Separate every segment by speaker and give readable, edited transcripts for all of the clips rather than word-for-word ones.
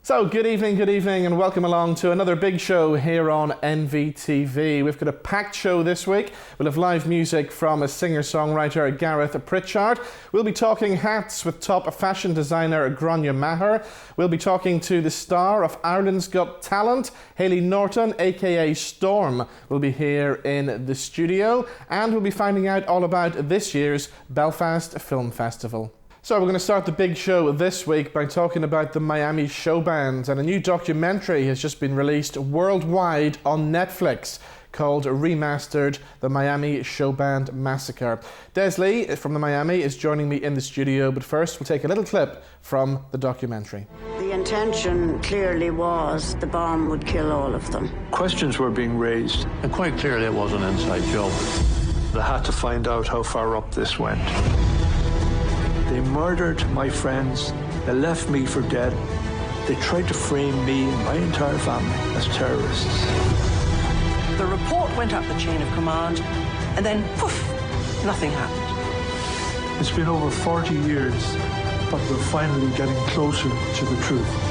Speaker 1: So, good evening, and welcome along to another big show here on NVTV. We've got a packed show this week. We'll have live music from a singer-songwriter, Gareth Pritchard. We'll be talking hats with top fashion designer Grainne Maher. We'll be talking to the star of Ireland's Got Talent, Hayley Norton, aka Storm, will be here in the studio. And we'll be finding out all about this year's Belfast Film Festival. So we're going to start the big show this week by talking about the Miami Showband, and a new documentary has just been released worldwide on Netflix called Remastered: The Miami Showband Massacre. Des Lee from the Miami is joining me in the studio, but first we'll take a little clip from the documentary.
Speaker 2: The intention clearly was the bomb would kill all of them.
Speaker 3: Questions were being raised.
Speaker 4: And quite clearly it was an inside job.
Speaker 3: They had to find out how far up this went. They murdered my friends. They left me for dead. They tried to frame me and my entire family as terrorists.
Speaker 5: The report went up the chain of command, and then, poof, nothing happened.
Speaker 3: It's been over 40 years, but we're finally getting closer to the truth.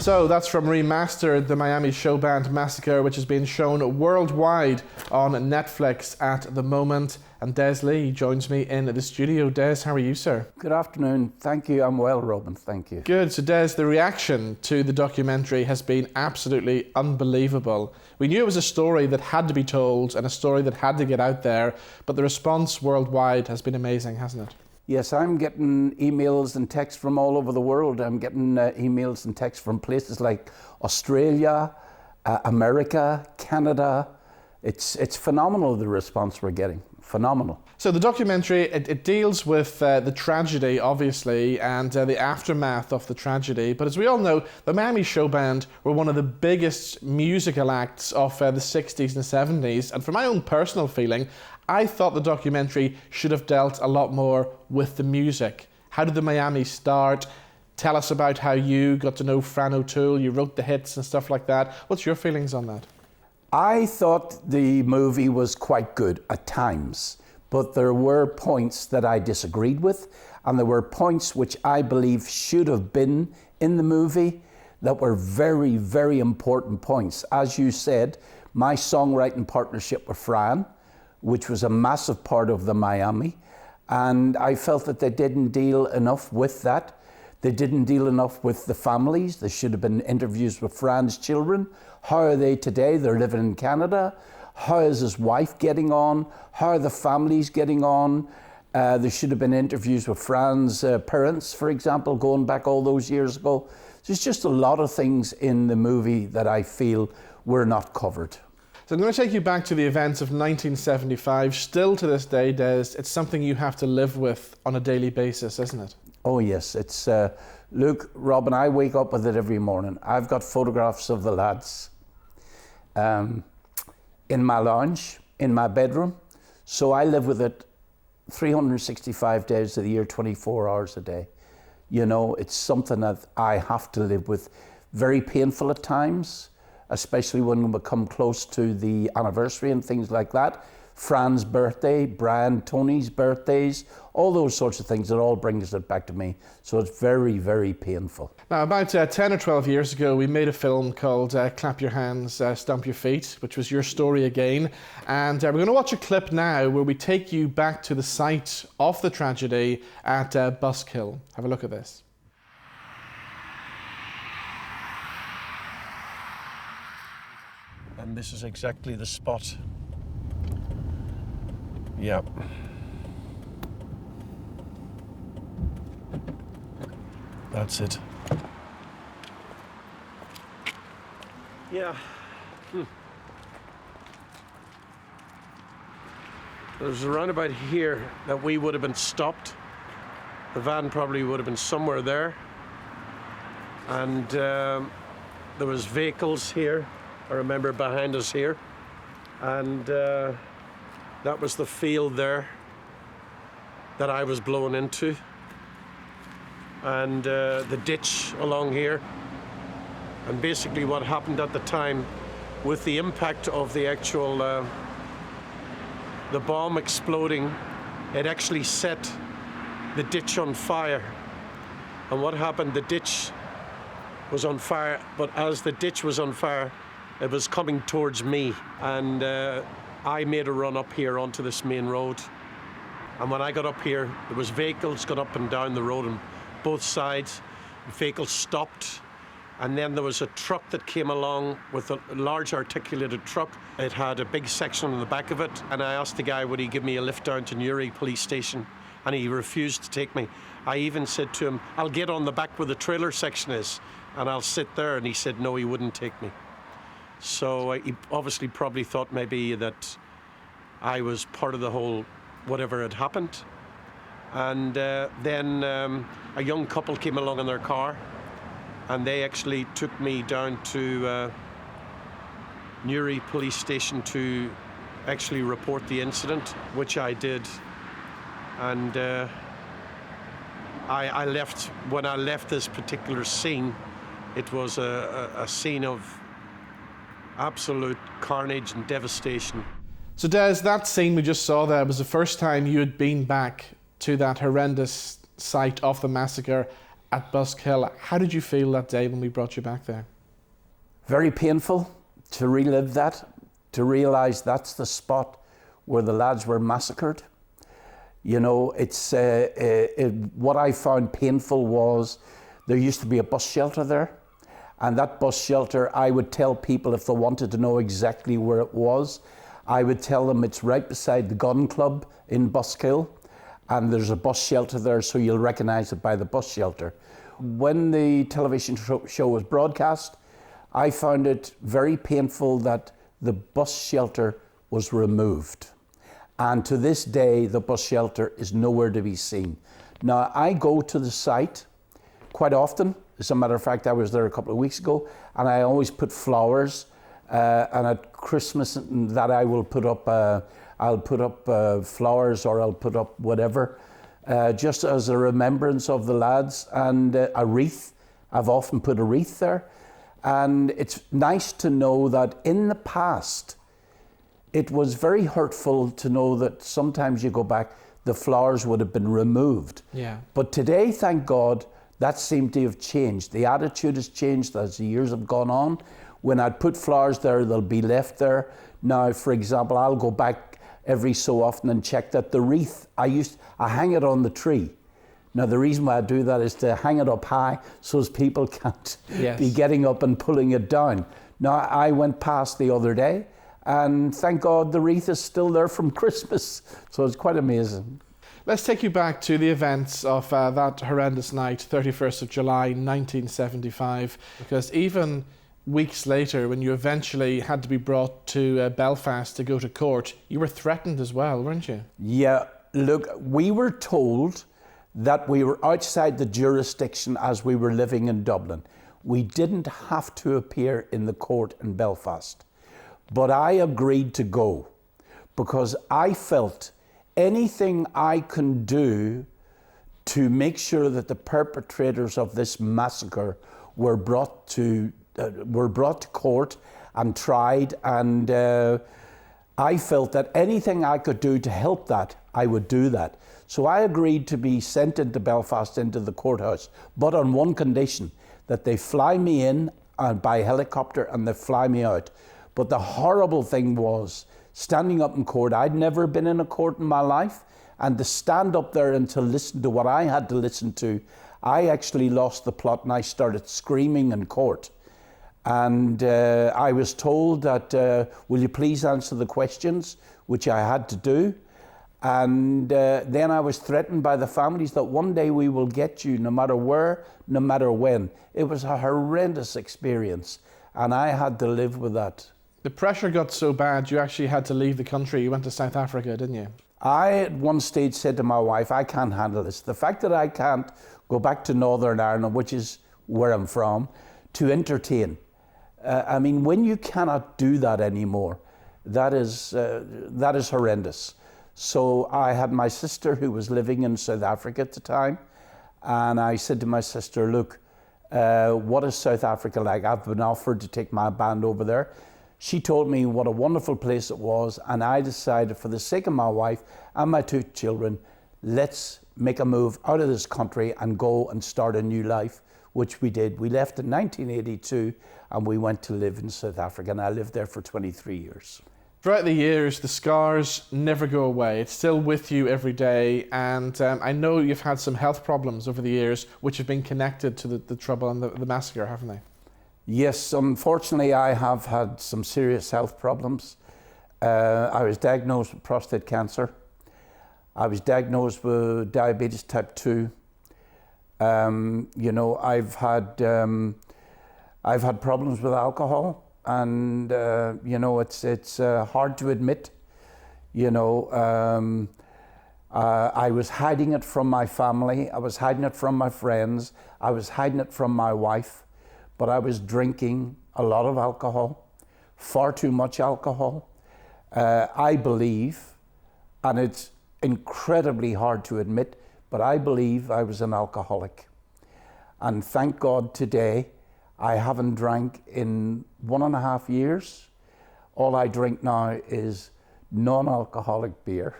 Speaker 1: So that's from Remastered: The Miami Showband Massacre, which has been shown worldwide on Netflix at the moment. And Des Lee joins me in the studio. Des, how are you, sir?
Speaker 6: Good afternoon. Thank you. I'm well, Robin. Thank you.
Speaker 1: Good. So, Des, the reaction to the documentary has been absolutely unbelievable. We knew it was a story that had to be told and a story that had to get out there, but the response worldwide has been amazing, hasn't it?
Speaker 6: Yes, I'm getting emails and texts from all over the world. I'm getting emails and texts from places like Australia, America, Canada. It's phenomenal, the response we're getting. Phenomenal. So the documentary, it deals with the tragedy, obviously, and the aftermath of the tragedy. But as we all know, the Miami Showband were one of the biggest musical acts of the 60s and 70s. And from my own personal feeling, I thought the documentary should have dealt a lot more with the music. How did the Miami start? Tell us about how you got to know Fran O'Toole, you wrote the hits and stuff like that. What's your feelings on that? I thought the movie was quite good at times, but there were points that I disagreed with, and there were points which I believe should have been in the movie that were very, very important points. As you said, my songwriting partnership with Fran, which was a massive part of the Miami, and I felt that they didn't deal enough with that. They didn't deal enough with the families. There should have been interviews with Fran's children. How are they today? They're living in Canada. How is his wife getting on? How are the families getting on? There should have been interviews with Fran's parents, for example, going back all those years ago. There's just a lot of things in the movie that I feel were not covered.
Speaker 1: So I'm going to take you back to the events of 1975. Still to this day, Des, it's something you have to live with on a daily basis, isn't it?
Speaker 6: Oh yes, it's, look, Robin, I wake up with it every morning. I've got photographs of the lads in my lounge, in my bedroom. So I live with it 365 days of the year, 24 hours a day. You know, it's something that I have to live with. Very painful at times, especially when we come close to the anniversary and things like that. Fran's birthday, Brian, Tony's birthdays, all those sorts of things, it all brings it back to me. So it's very, very painful.
Speaker 1: Now, about 10 or 12 years ago, we made a film called Clap Your Hands, Stomp Your Feet, which was your story again. And we're going to watch a clip now where we take you back to the site of the tragedy at Buskill. Have a look at this.
Speaker 7: And this is exactly the spot. Yep. That's it. Yeah. It was around about here that we would have been stopped. The van probably would have been somewhere there. And there was vehicles here, I remember behind us here. And that was the field there that I was blown into. And the ditch along here. And basically what happened at the time with the impact of the actual, the bomb exploding, it actually set the ditch on fire. And what happened, the ditch was on fire, but as the ditch was on fire, it was coming towards me, and I made a run up here onto this main road. And when I got up here, there was vehicles got up and down the road on both sides. Vehicles stopped, and then there was a truck that came along with a large articulated truck. It had a big section on the back of it, and I asked the guy, would he give me a lift down to Newry police station, and he refused to take me. I even said to him, I'll get on the back where the trailer section is, and I'll sit there, and he said no, he wouldn't take me. So he obviously probably thought maybe that I was part of the whole whatever had happened. And then a young couple came along in their car, and they actually took me down to Newry police station to actually report the incident, which I did. And I left, when I left this particular scene, it was a scene of absolute carnage and devastation.
Speaker 1: So Des, that scene we just saw there was the first time you had been back to that horrendous site of the massacre at Buskill. How did you feel that day when we brought you back there?
Speaker 6: Very painful to relive that, to realise that's the spot where the lads were massacred. You know, it's what I found painful was there used to be a bus shelter there, and that bus shelter, I would tell people if they wanted to know exactly where it was, I would tell them it's right beside the gun club in Buskill, and there's a bus shelter there, so you'll recognise it by the bus shelter. When the television show was broadcast, I found it very painful that the bus shelter was removed. And to this day, the bus shelter is nowhere to be seen. Now, I go to the site quite often. As a matter of fact, I was there a couple of weeks ago, and I always put flowers. And at Christmas, that I will put up, I'll put up flowers, or I'll put up whatever, just as a remembrance of the lads, and a wreath. I've often put a wreath there. And it's nice to know that in the past, it was very hurtful to know that sometimes you go back, the flowers would have been removed.
Speaker 1: Yeah.
Speaker 6: But today, thank God, that seemed to have changed. The attitude has changed as the years have gone on. When I'd put flowers there, they'll be left there. Now, for example, I'll go back every so often and check that the wreath, I hang it on the tree. Now, the reason why I do that is to hang it up high so as people can't be getting up and pulling it down. Now, I went past the other day, and thank God the wreath is still there from Christmas. So it's quite amazing.
Speaker 1: Let's take you back to the events of that horrendous night, 31st of July, 1975, because even weeks later, when you eventually had to be brought to Belfast to go to court, you were threatened as well, weren't you?
Speaker 6: Yeah, look, we were told that we were outside the jurisdiction as we were living in Dublin. We didn't have to appear in the court in Belfast. But I agreed to go because I felt anything I can do to make sure that the perpetrators of this massacre were brought to court and tried, and I felt that anything I could do to help that, I would do that. So I agreed to be sent into Belfast, into the courthouse, but on one condition, that they fly me in by helicopter and they fly me out. But the horrible thing was, standing up in court, I'd never been in a court in my life, and to stand up there and to listen to what I had to listen to, I actually lost the plot and I started screaming in court. And I was told that, will you please answer the questions, which I had to do. And then I was threatened by the families that one day we will get you, no matter where, no matter when. It was a horrendous experience, and I had to live with that.
Speaker 1: The pressure got so bad, you actually had to leave the country. You went to South Africa, didn't you?
Speaker 6: I, at one stage, said to my wife, I can't handle this. The fact that I can't go back to Northern Ireland, which is where I'm from, to entertain. I mean, when you cannot do that anymore, that is horrendous. So I had my sister who was living in South Africa at the time, and I said to my sister, look, what is South Africa like? I've been offered to take my band over there. She told me what a wonderful place it was, and I decided, for the sake of my wife and my 2 children, let's make a move out of this country and go and start a new life which we did. We left in 1982 and we went to live in South Africa, and I lived there for 23 years.
Speaker 1: Throughout the years, the scars never go away. It's still with you every day, and I know you've had some health problems over the years which have been connected to the trouble and the massacre, haven't they?
Speaker 6: Yes, unfortunately I have had some serious health problems. I was diagnosed with prostate cancer. I was diagnosed with diabetes type 2. You know, I've had problems with alcohol, and you know, it's hard to admit. You know, I was hiding it from my family. I was hiding it from my friends. I was hiding it from my wife. But I was drinking a lot of alcohol, far too much alcohol. I believe, and it's incredibly hard to admit, but I believe I was an alcoholic. And thank God today, I haven't drank in 1.5 years. All I drink now is non-alcoholic beer.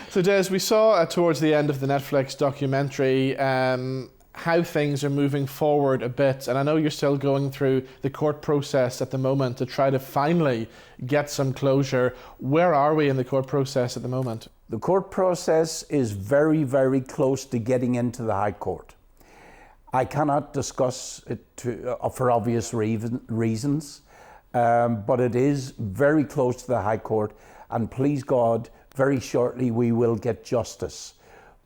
Speaker 1: So Des, we saw towards the end of the Netflix documentary how things are moving forward a bit, and I know you're still going through the court process at the moment to try to finally get some closure. Where are we in the court process at the moment?
Speaker 6: The court process is very, very close to getting into the High Court. I cannot discuss it for obvious reasons, but it is very close to the High Court, and please God, very shortly we will get justice.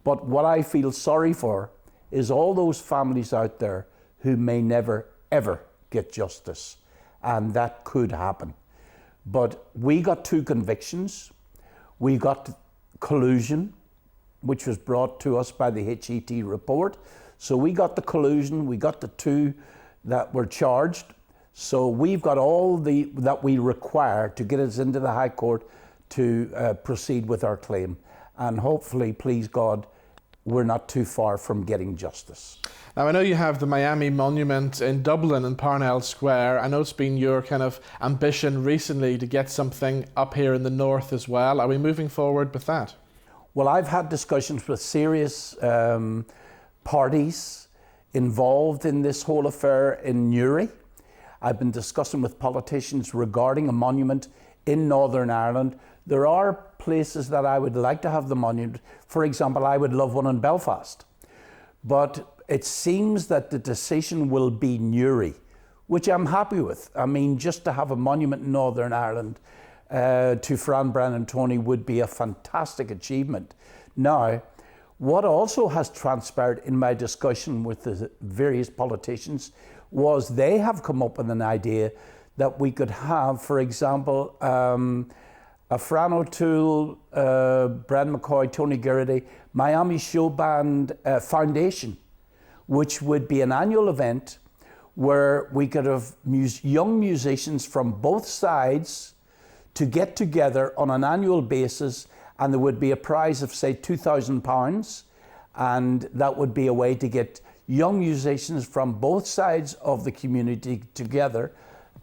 Speaker 6: But what I feel sorry for is all those families out there who may never, ever get justice. And that could happen. But we got 2 convictions. We got collusion, which was brought to us by the HET report. So we got the collusion, we got the 2 that were charged. So we've got all that we require to get us into the High Court to proceed with our claim. And hopefully, please God, we're not too far from getting justice.
Speaker 1: Now, I know you have the Miami Monument in Dublin in Parnell Square. I know it's been your kind of ambition recently to get something up here in the north as well. Are we moving forward with that?
Speaker 6: Well, I've had discussions with serious parties involved in this whole affair in Newry. I've been discussing with politicians regarding a monument in Northern Ireland. There are places that I would like to have the monument. For example, I would love one in Belfast. But it seems that the decision will be Newry, which I'm happy with. I mean, just to have a monument in Northern Ireland to Fran Brennan Tony would be a fantastic achievement. Now, what also has transpired in my discussion with the various politicians was they have come up with an idea that we could have, for example, a Fran O'Toole, Brendan McCoy, Tony Geraghty, Miami Showband Foundation, which would be an annual event where we could have young musicians from both sides to get together on an annual basis, and there would be a prize of, say, £2,000, and that would be a way to get young musicians from both sides of the community together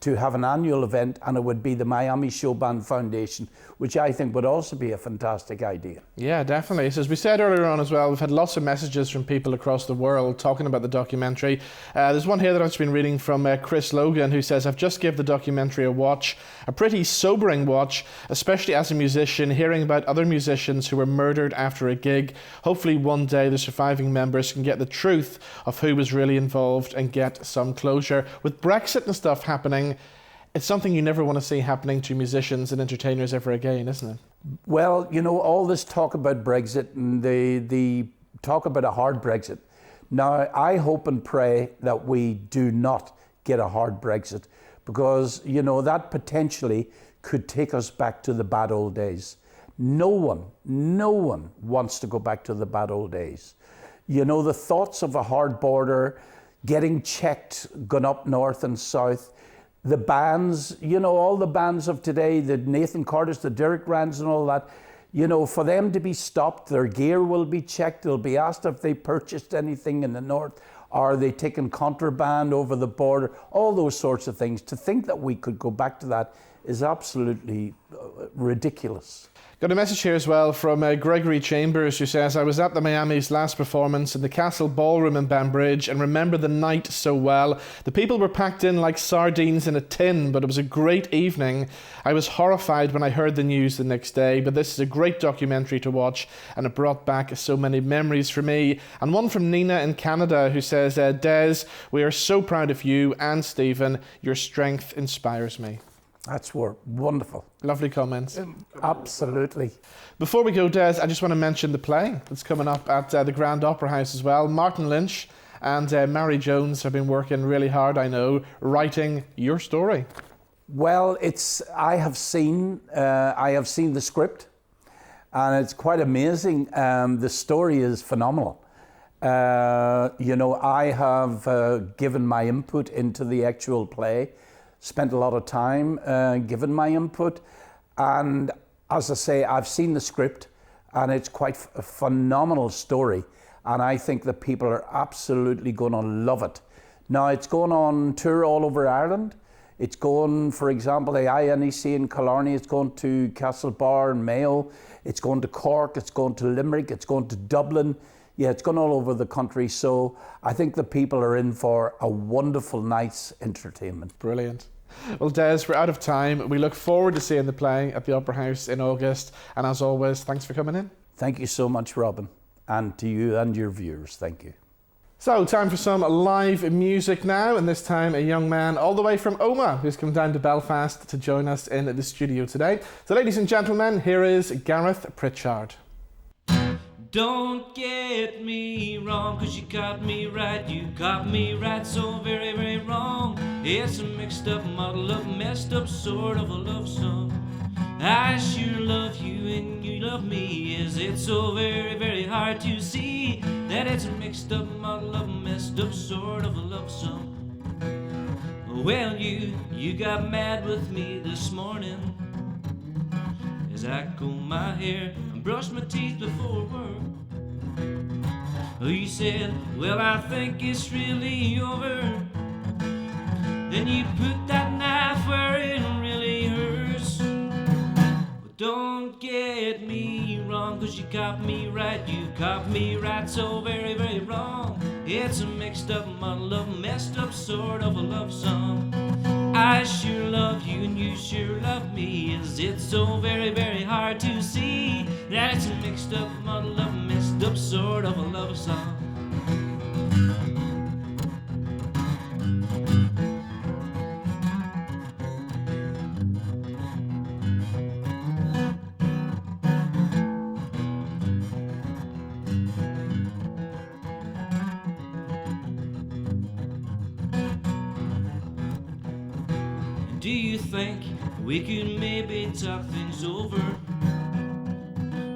Speaker 6: to have an annual event, and it would be the Miami Showband Foundation, which I think would also be a fantastic idea.
Speaker 1: Yeah, definitely. So as we said earlier on as well, we've had lots of messages from people across the world talking about the documentary. There's one here that I've been reading from Chris Logan, who says, I've just given the documentary a watch, a pretty sobering watch, especially as a musician, hearing about other musicians who were murdered after a gig. Hopefully one day the surviving members can get the truth of who was really involved and get some closure. With Brexit and stuff happening, it's something you never want to see happening to musicians and entertainers ever again, isn't it?
Speaker 6: Well, you know, all this talk about Brexit and the talk about a hard Brexit. Now, I hope and pray that we do not get a hard Brexit, because, you know, that potentially could take us back to the bad old days. No one wants to go back to the bad old days. You know, the thoughts of a hard border, getting checked, going up north and south, the bands, you know, all the bands of today, the Nathan Carters, the Derek Rands and all that, you know, for them to be stopped, their gear will be checked. They'll be asked if they purchased anything in the north. Are they taking contraband over the border? All those sorts of things. To think that we could go back to that is absolutely ridiculous.
Speaker 1: Got a message here as well from Gregory Chambers, who says, I was at the Miami's last performance in the Castle Ballroom in Banbridge and remember the night so well. The people were packed in like sardines in a tin, but it was a great evening. I was horrified when I heard the news the next day, but this is a great documentary to watch and it brought back so many memories for me. And one from Nina in Canada, who says, Des, we are so proud of you and Stephen. Your strength inspires me.
Speaker 6: That's wonderful.
Speaker 1: Lovely comments.
Speaker 6: Absolutely.
Speaker 1: Before we go, Des, I just want to mention the play that's coming up at the Grand Opera House as well. Martin Lynch and Mary Jones have been working really hard, I know, writing your story.
Speaker 6: Well, I have seen the script, and it's quite amazing. The story is phenomenal. I have given my input into the actual play. Spent a lot of time giving my input, and as I say, I've seen the script and it's quite a phenomenal story, and I think that people are absolutely going to love it. Now, it's going on tour all over Ireland. It's going, for example, the INEC in Killarney, it's going to Castlebar and Mayo, it's going to Cork, it's going to Limerick, it's going to Dublin. Yeah, it's gone all over the country, so I think the people are in for a wonderful night's entertainment.
Speaker 1: Brilliant. Well, Des, we're out of time. We look forward to seeing the play at the Opera House in August, and as always, thanks for coming in.
Speaker 6: Thank you so much, Robin, and to you and your viewers, thank you.
Speaker 1: So, time for some live music now, and this time a young man all the way from Omagh who's come down to Belfast to join us in the studio today. So, ladies and gentlemen, here is Gareth Pritchard.
Speaker 8: Don't get me wrong, 'cause you got me right, you got me right so very, very wrong. It's a mixed up model of messed up sort of a love song. I sure love you and you love me. Is it so very, very hard to see that it's a mixed up model of messed up sort of a love song? Well, you got mad with me this morning as I comb my hair and brush my teeth before work. You said, well, I think it's really over. Then you put that knife where it really hurts. But don't get me wrong, 'cause you got me right, you got me right so very, very wrong. It's a mixed up model of messed up sort of a love song. I sure love you and you sure love me. Is it so very, very hard to see that it's a mixed up model of messed up sort of a love song? Do you think we could maybe talk things over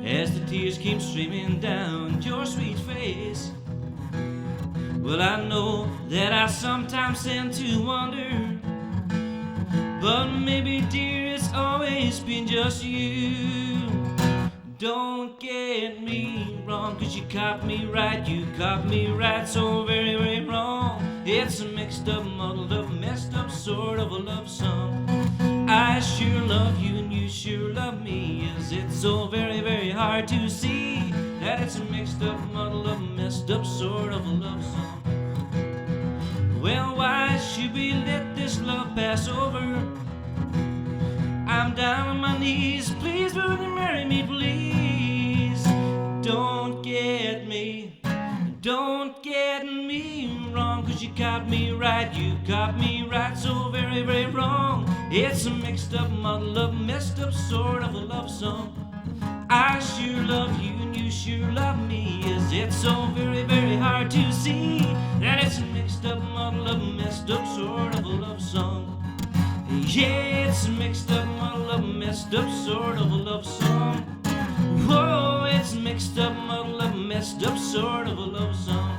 Speaker 8: as the tears keep streaming down your sweet face? Well, I know that I sometimes tend to wonder, but maybe, dear, it's always been just you. Don't get me wrong, 'cause you got me right, you got me right so very, very wrong. It's a mixed up, muddled up, messed up sort of a love song. I sure love you and you sure love me. Is it so very, very hard to see that it's a mixed up, muddled up, messed up sort of a love song? Well, why should we let this love pass over? I'm down on my knees, please will you marry me, please? Don't get me wrong, 'cause you got me right, you got me right so very, very wrong. It's a mixed up, muddled up, messed up sort of a love song. I sure love you and you sure love me. Is it so very, very hard to see that it's a mixed up, muddled up, messed up sort of a love song? Yeah, it's a mixed up, muddled up, messed up sort of a love song. Whoa, it's mixed up, muddled up, messed up sort of a love song.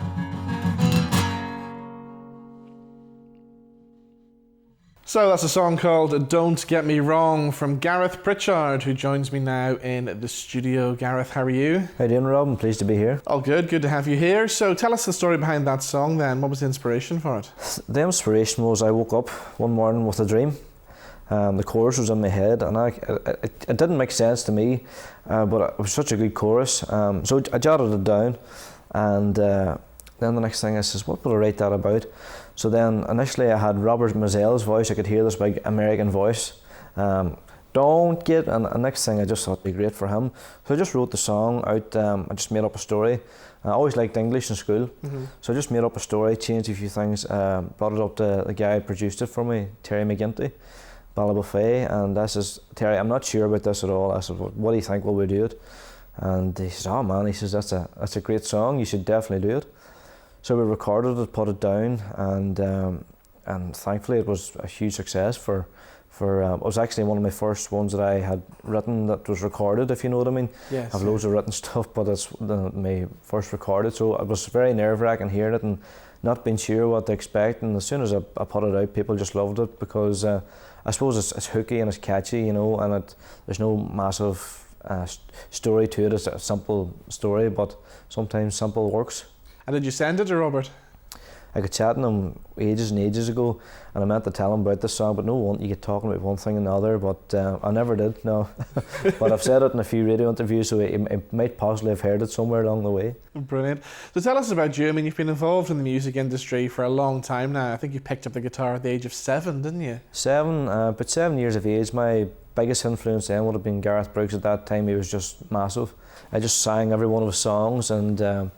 Speaker 1: So that's a song called Don't Get Me Wrong from Gareth Pritchard, who joins me now in the studio. Gareth, how are you?
Speaker 9: How you doing, Rob? I'm pleased to be here.
Speaker 1: All good to have you here. So tell us the story behind that song then. What was the inspiration for it?
Speaker 9: The inspiration was I woke up one morning with a dream, The chorus was in my head, and it didn't make sense to me, but it was such a good chorus. So I jotted it down, and then the next thing I says, what would I write that about? So then initially I had Robert Mazel's voice. I could hear this big American voice. Don't get, and the next thing I just thought it'd be great for him. So I just wrote the song out. I just made up a story. I always liked English in school, so I just made up a story, changed a few things, brought it up to the guy who produced it for me, Terry McGinty, Ballybuffet, and I says, Terry, I'm not sure about this at all. I said, what do you think, will we do it? And he says, oh man, he says, that's a great song, you should definitely do it. So we recorded it, put it down, and thankfully it was a huge success it was actually one of my first ones that I had written that was recorded, if you know what I mean.
Speaker 1: Yes,
Speaker 9: I have loads of written stuff, but it's my first recorded, so it was very nerve-wracking hearing it and not being sure what to expect, and as soon as I put it out, people just loved it because I suppose it's hooky and it's catchy, you know, and there's no massive story to it. It's a simple story, but sometimes simple works.
Speaker 1: And did you send it to Robert?
Speaker 9: I got chatting to him ages and ages ago, and I meant to tell him about this song, but you get talking about one thing and another, but I never did, no. But I've said it in a few radio interviews, so he might possibly have heard it somewhere along the way.
Speaker 1: Brilliant. So tell us about you. I mean, you've been involved in the music industry for a long time now. I think you picked up the guitar at the age of 7, didn't you?
Speaker 9: But 7 years of age. My biggest influence then would have been Gareth Brooks at that time. He was just massive. I just sang every one of his songs, and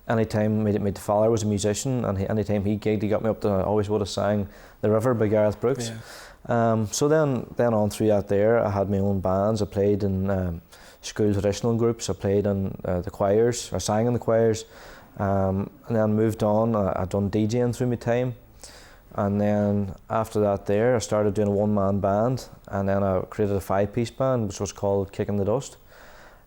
Speaker 9: anytime my father was a musician, and anytime he gigged, he got me up to, I always would have sang The River by Gareth Brooks. Yeah. So then on through that there, I had my own bands. I played in school traditional groups. I played in the choirs. I sang in the choirs. And then moved on. I'd done DJing through my time. And then after that there, I started doing a one-man band. And then I created a 5-piece band, which was called Kicking the Dust.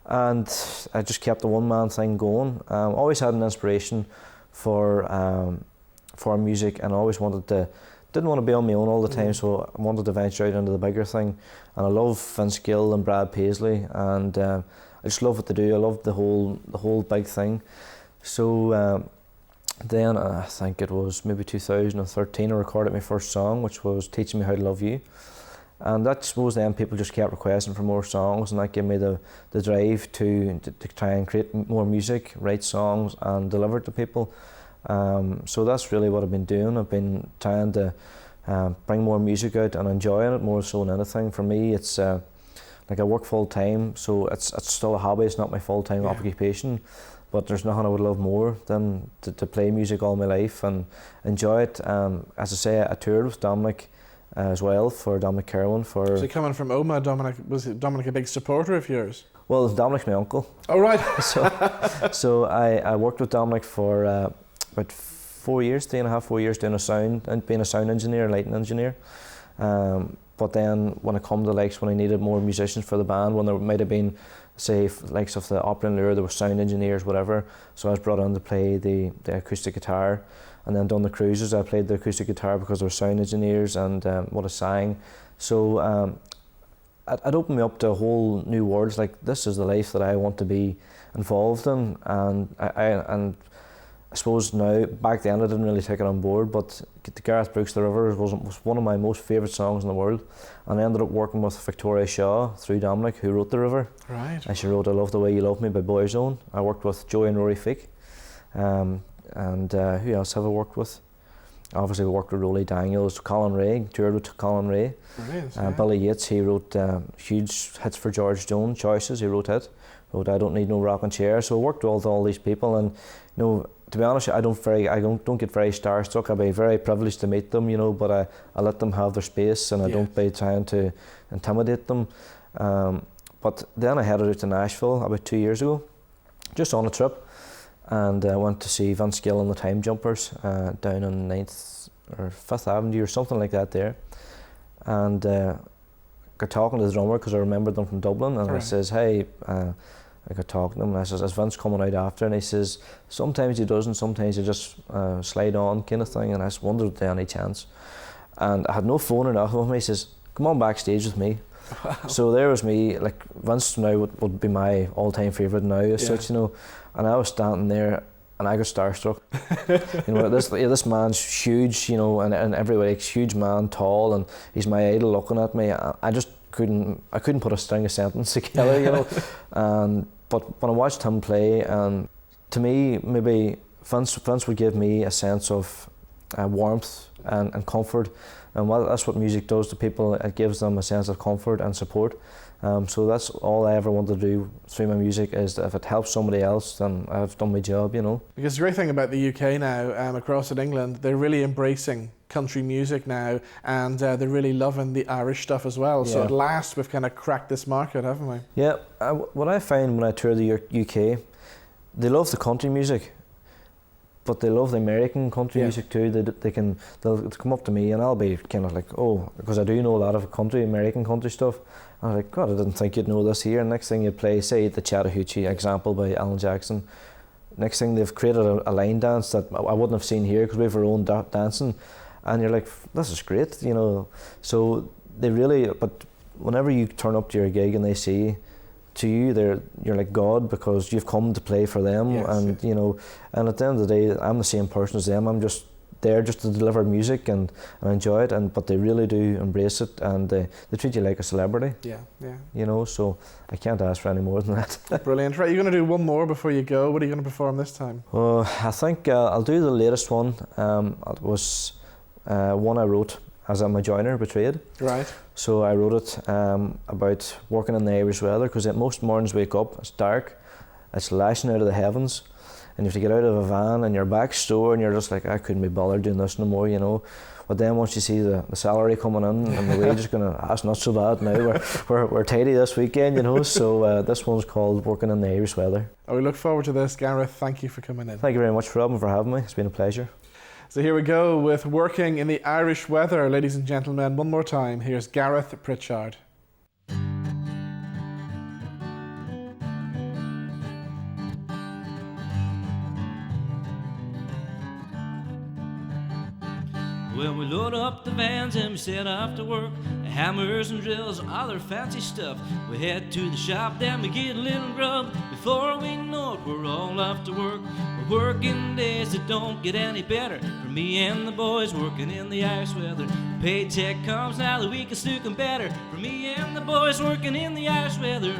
Speaker 9: And I just kept the one-man thing going. Always had an inspiration for music, and I always didn't want to be on my own all the time, so I wanted to venture out into the bigger thing. And I love Vince Gill and Brad Paisley, and I just love what they do. I love the whole big thing. So then I think it was maybe 2013, I recorded my first song, which was Teaching Me How to Love You. And I suppose then people just kept requesting for more songs, and that gave me the drive to try and create more music, write songs and deliver it to people. So that's really what I've been doing. I've been trying to bring more music out and enjoying it more so than anything. For me, it's like I work full time, so it's still a hobby. It's not my full-time occupation, but there's nothing I would love more than to play music all my life and enjoy it. As I say, I toured with Dominic as well, for Dominic Kerwin. So
Speaker 1: coming from Oma, was Dominic a big supporter of yours?
Speaker 9: Well, Dominic's my uncle.
Speaker 1: Oh right.
Speaker 9: so I worked with Dominic for about 4 years, 3.5 years, doing being a sound engineer, lighting engineer. But then when it come to when I needed more musicians for the band, when there might have been, say, likes of the Opera and Lure, there were sound engineers, whatever. So I was brought on to play the acoustic guitar. And then on the cruises, I played the acoustic guitar because there were sound engineers and what I sang. So it opened me up to a whole new world. Like, this is the life that I want to be involved in. And I suppose now, back then I didn't really take it on board, but the Gareth Brooks, The River was one of my most favourite songs in the world. And I ended up working with Victoria Shaw through Dominic, who wrote The River. Right. And she wrote I Love the Way You Love Me by Boyzone. I worked with Joey and Rory Fick. And who else have I worked with? Obviously we worked with Rolly Daniels, Colin Ray, toured with Colin Ray. Billy Yates, he wrote huge hits for George Jones, Choices, he wrote I Don't Need No Rocking Chair. So I worked with all these people, and you know, to be honest, I don't get very starstruck. I'd be very privileged to meet them, you know, but I let them have their space, and I don't be trying to intimidate them. But then I headed out to Nashville about 2 years ago, just on a trip. And I went to see Vince Gill and the Time Jumpers down on 9th or 5th Avenue or something like that there. And got talking to the drummer because I remembered them from Dublin, and I says, hey, I got talking to him, and I says, is Vince coming out after? And he says, sometimes he doesn't, sometimes he just slide on kind of thing. And I just wondered if there any chance. And I had no phone or nothing with me. He says, come on backstage with me. Wow. So there was me, like Vince now would be my all-time favourite now as such, you know. And I was standing there and I got starstruck. You know, this man's huge, you know, and every way, huge man, tall, and he's my idol looking at me. I just couldn't put a string of sentence together, you know. But when I watched him play, and to me, maybe Vince would give me a sense of warmth and comfort, and that's what music does to people. It gives them a sense of comfort and support. So that's all I ever want to do through my music, is that if it helps somebody else, then I've done my job, you know. Because
Speaker 1: the great thing about the UK now, across in England, they're really embracing country music now, and they're really loving the Irish stuff as well. Yeah. So at last we've kind of cracked this market, haven't we? Yeah, what I find when I tour the UK, they love the country music, but they love the American country music too. They'll come up to me and I'll be kind of like, oh, because I do know a lot of American country stuff. I'm like, God, I didn't think you'd know this here. And next thing you play, say the Chattahoochee example by Alan Jackson. Next thing they've created a line dance that I wouldn't have seen here because we have our own dancing. And you're like, this is great, you know. So they really, but whenever you turn up to your gig and they see, to you, you're like God, because you've come to play for them. Yes, and you know, and at the end of the day, I'm the same person as them. I'm just there just to deliver music and enjoy it, but they really do embrace it, and they treat you like a celebrity. Yeah. You know, so I can't ask for any more than that. Brilliant. Right, you're going to do one more before you go. What are you going to perform this time? I think I'll do the latest one. It was one I wrote as I'm a joiner, Betrayed. Right. So I wrote it about working in the Irish weather, because most mornings wake up, it's dark, it's lashing out of the heavens, and you have to get out of a van and you're back store and you're just like, I couldn't be bothered doing this no more, you know. But then once you see the salary coming in and the wage is that's not so bad now, we're tidy this weekend, you know. So this one's called Working in the Irish Weather. We look forward to this, Gareth. Thank you for coming in. Thank you very much, Rob, for having me. It's been a pleasure. So here we go with Working in the Irish Weather, ladies and gentlemen. One more time, here's Gareth Pritchard.
Speaker 8: Well, we load up the vans and we set off to work. Hammers and drills, all their fancy stuff. We head to the shop, then we get a little grub. Before we know it, we're all off to work. We're working days that don't get any better. For me and the boys working in the Irish weather. Paycheck comes now, the week is looking better. For me and the boys working in the Irish weather.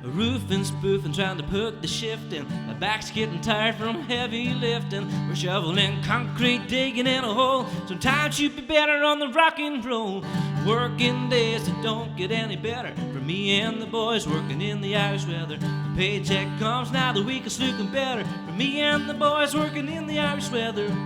Speaker 8: Roofing, spoofing, trying to put the shift in. My back's getting tired from heavy lifting. We're shoveling concrete, digging in a hole. Sometimes you'd be better on the rock and roll. Working days that don't get any better. For me and the boys working in the Irish weather. The paycheck comes now, the week is looking better. For me and the boys working in the Irish weather.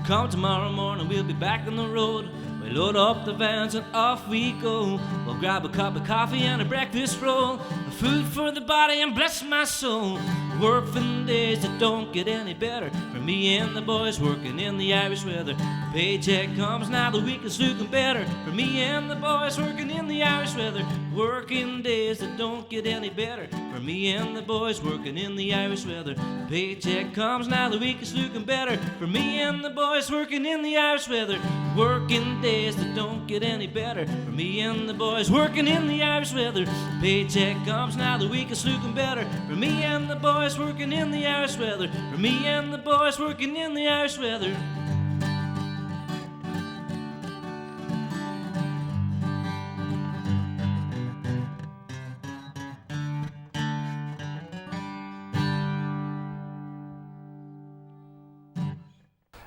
Speaker 8: Come tomorrow morning, we'll be back on the road. We load up the vans and off we go. We'll grab a cup of coffee and a breakfast roll. Food for the body and bless my soul. Work for the days that don't get any better. For me and the boys working in the Irish weather. The paycheck comes now, the week is looking better. For me and the boys working in the Irish weather. Working days that don't get any better. For me and the boys working in the Irish weather. The paycheck comes now, the week is looking better. For me and the boys working in the Irish weather. Working days that don't get any better. For me and the boys working in the Irish weather. The paycheck comes now, the week is looking better. For me and the boys working in the Irish weather. For me and the boys working in the Irish weather.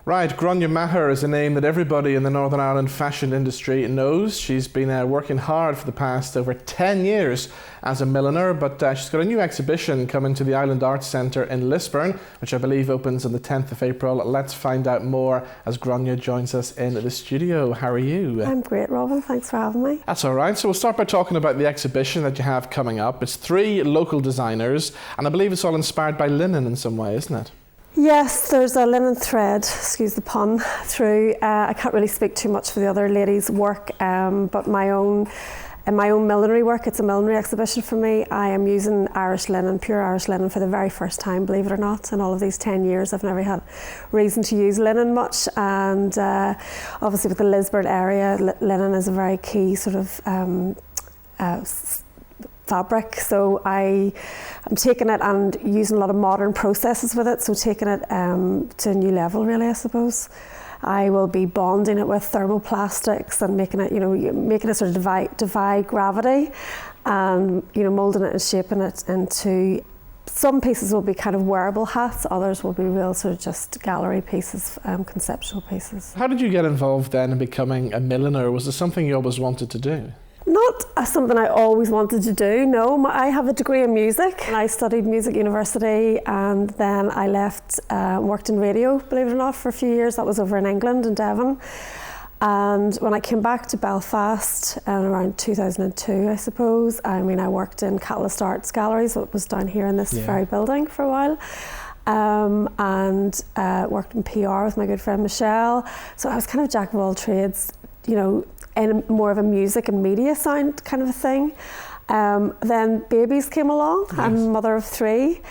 Speaker 1: Right, Grainne Maher is a name that everybody in the Northern Ireland fashion industry knows. She's been working hard for the past over 10 years as a milliner, but she's got a new exhibition coming to the Island Arts Centre in Lisburn, which I believe opens on the 10th of April. Let's find out more as Grainne joins us in the studio. How are you?
Speaker 10: I'm great, Robin. Thanks for having me.
Speaker 1: That's all right. So we'll start by talking about the exhibition that you have coming up. It's 3 local designers, and I believe it's all inspired by linen in some way, isn't it?
Speaker 10: Yes, there's a linen thread, excuse the pun, through. I can't really speak too much for the other ladies' work, but my own in my own millinery work, it's a millinery exhibition for me. I am using Irish linen, pure Irish linen for the very first time, believe it or not. In all of these 10 years, I've never had reason to use linen much. And obviously with the Lisburn area, linen is a very key sort of fabric. So I'm taking it and using a lot of modern processes with it. So taking it to a new level, really, I suppose. I will be bonding it with thermoplastics and making it sort of defy gravity, and moulding it and shaping it into. Some pieces will be kind of wearable hats, others will be real sort of just gallery pieces, conceptual pieces.
Speaker 1: How did you get involved then in becoming a milliner? Was it something you always wanted to do?
Speaker 10: Not something I always wanted to do, no. I have a degree in music. I studied music university, and then I left, worked in radio, believe it or not, for a few years. That was over in England, in Devon. And when I came back to Belfast around 2002, I suppose, I worked in Catalyst Arts Galleries, so it was down here in this very building for a while. And worked in PR with my good friend Michelle. So I was kind of jack of all trades, in more of a music and media sound kind of a thing. Then babies came along. Yes. I'm mother of 3.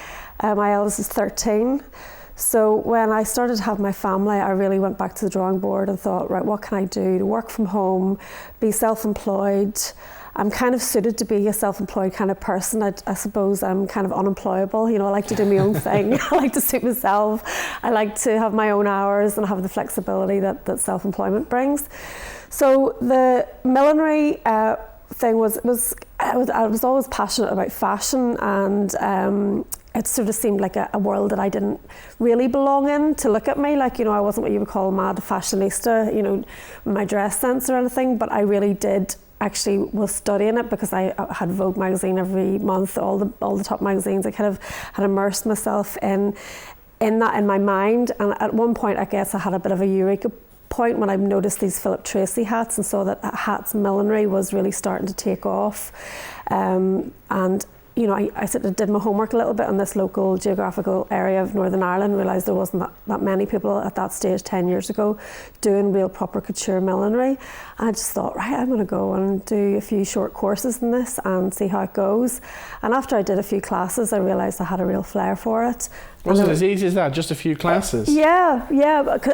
Speaker 10: My eldest is 13. So when I started to have my family, I really went back to the drawing board and thought, right, what can I do to work from home, be self-employed? I'm kind of suited to be a self-employed kind of person. I suppose I'm kind of unemployable. I like to do my own thing. I like to suit myself. I like to have my own hours and have the flexibility that self-employment brings. So the millinery thing I was always passionate about fashion, and it sort of seemed like a world that I didn't really belong in to look at me. I wasn't what you would call a mad fashionista, my dress sense or anything, but I really did actually was studying it because I had Vogue magazine every month, all the top magazines. I kind of had immersed myself in that in my mind, and at one point I guess I had a bit of a eureka point when I noticed these Philip Tracy hats and saw that hats millinery was really starting to take off. And I sort of did my homework a little bit on this local geographical area of Northern Ireland, realised there wasn't that many people at that stage 10 years ago doing real proper couture millinery. And I just thought, right, I'm going to go and do a few short courses in this and see how it goes. And after I did a few classes, I realised I had a real flair for it.
Speaker 1: Was it as easy as that, just a few classes?
Speaker 10: Yeah,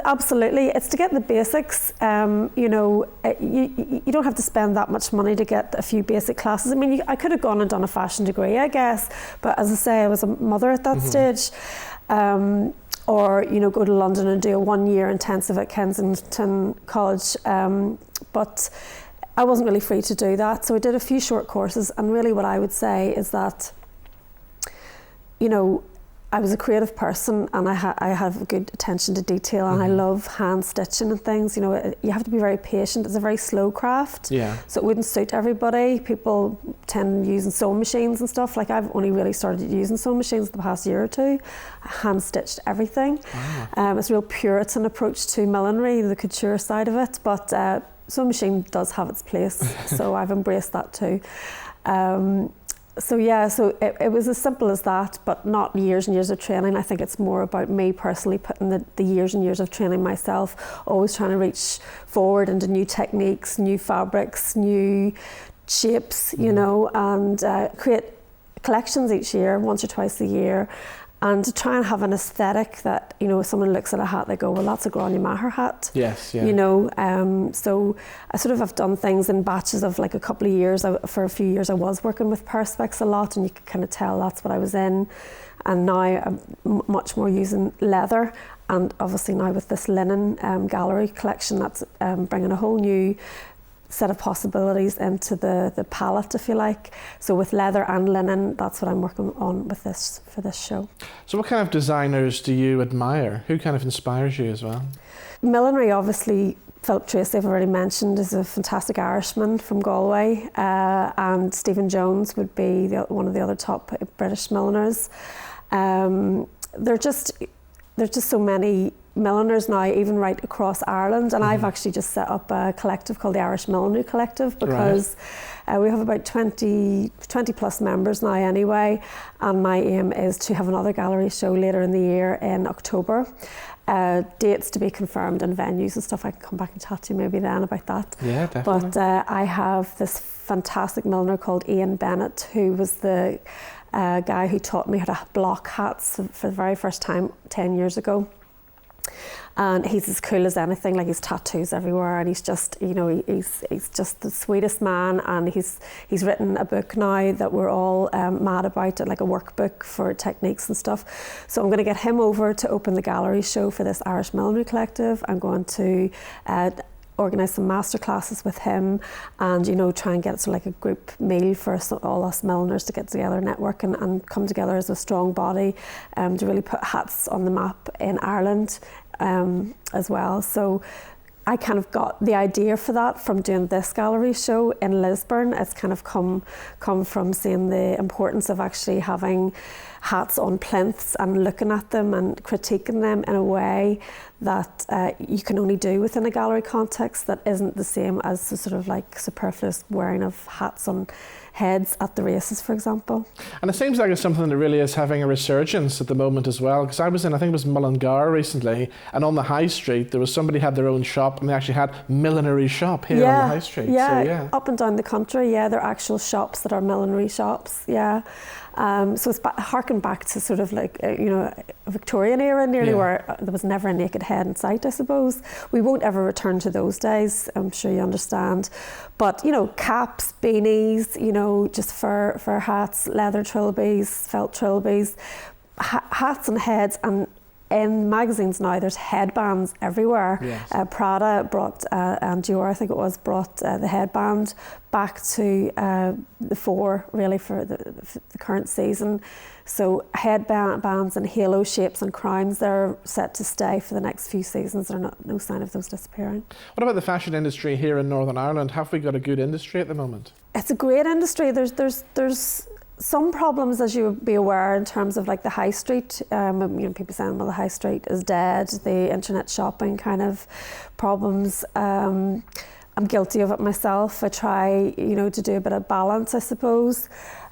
Speaker 10: absolutely. It's to get the basics. You don't have to spend that much money to get a few basic classes. I could have gone and done a fashion degree, I guess, but as I say, I was a mother at that stage. Or go to London and do a 1-year intensive at Kensington College. But I wasn't really free to do that, so I did a few short courses. And really, what I would say is that, I was a creative person, and I have a good attention to detail, and I love hand stitching and things. You have to be very patient. It's a very slow craft, so it wouldn't suit everybody. People tend to use sewing machines and stuff. I've only really started using sewing machines the past year or 2. I hand stitched everything. It's a real Puritan approach to millinery, the couture side of it, but sewing machine does have its place, so I've embraced that too. So it was as simple as that, but not years and years of training. I think it's more about me personally putting the years and years of training myself, always trying to reach forward into new techniques, new fabrics, new shapes, and create collections each year, once or twice a year, and to try and have an aesthetic that, if someone looks at a hat, they go, well, that's a Grainne Maher hat.
Speaker 1: Yes, yeah.
Speaker 10: So I sort of have done things in batches of a couple of years. For a few years I was working with perspex a lot, and you could kind of tell that's what I was in. And now I'm much more using leather, and obviously now with this linen gallery collection, that's bringing a whole new set of possibilities into the palette, if you like. So with leather and linen, that's what I'm working on with this for this show. So
Speaker 1: what kind of designers do you admire? Who kind of inspires you as well?
Speaker 10: Millinery, obviously, Philip Tracy, I've already mentioned, is a fantastic Irishman from Galway, and Stephen Jones would be one of the other top British milliners. There's just so many milliners now, even right across Ireland, and I've actually just set up a collective called the Irish Millinery Collective, because we have about 20 plus members now anyway, and my aim is to have another gallery show later in the year in October. Dates to be confirmed and venues and stuff. I can come back and chat to you maybe then about that.
Speaker 1: Yeah, definitely.
Speaker 10: But I have this fantastic milliner called Ian Bennett, who was the guy who taught me how to block hats for the very first time 10 years ago. And he's as cool as anything, like he's tattoos everywhere, and he's just, you know, he's just the sweetest man, and he's written a book now that we're all mad about, like a workbook for techniques and stuff. So I'm going to get him over to open the gallery show for this Irish Millinery Collective. I'm going to organise some master classes with him, and, you know, try and get like a group meal for all us milliners to get together, network and come together as a strong body to really put hats on the map in Ireland as well. So I kind of got the idea for that from doing this gallery show in Lisburn. It's kind of come from seeing the importance of actually having hats on plinths and looking at them and critiquing them in a way that you can only do within a gallery context that isn't the same as the sort of like superfluous wearing of hats on heads at the races, for example.
Speaker 1: And it seems like it's something that really is having a resurgence at the moment as well, because I was in, I think it was Mullingar recently, and on the high street there was somebody had their own shop, and they actually had millinery shop here on the high street.
Speaker 10: Yeah,
Speaker 1: so, yeah,
Speaker 10: up and down the country, they're actual shops that are millinery shops, so it's harking back to sort of like, you know, a Victorian era nearly, where there was never a naked head in sight, I suppose. We won't ever return to those days, I'm sure you understand. But, you know, caps, beanies, you know, just fur hats, leather trilbies, felt trilbies, hats and heads, and in magazines now there's headbands everywhere.
Speaker 1: Yes.
Speaker 10: Prada brought, and Dior I think it was, brought the headband back to the fore really for the current season. So headbands and halo shapes and crowns, they're set to stay for the next few seasons. There's no sign of those disappearing.
Speaker 1: What about the fashion industry here in Northern Ireland? Have we got a good industry at the moment?
Speaker 10: It's a great industry. There's some problems, as you would be aware, in terms of like the high street. You know, people saying, well, the high street is dead. The internet shopping kind of problems. I'm guilty of it myself. I try, you know, to do a bit of balance, I suppose.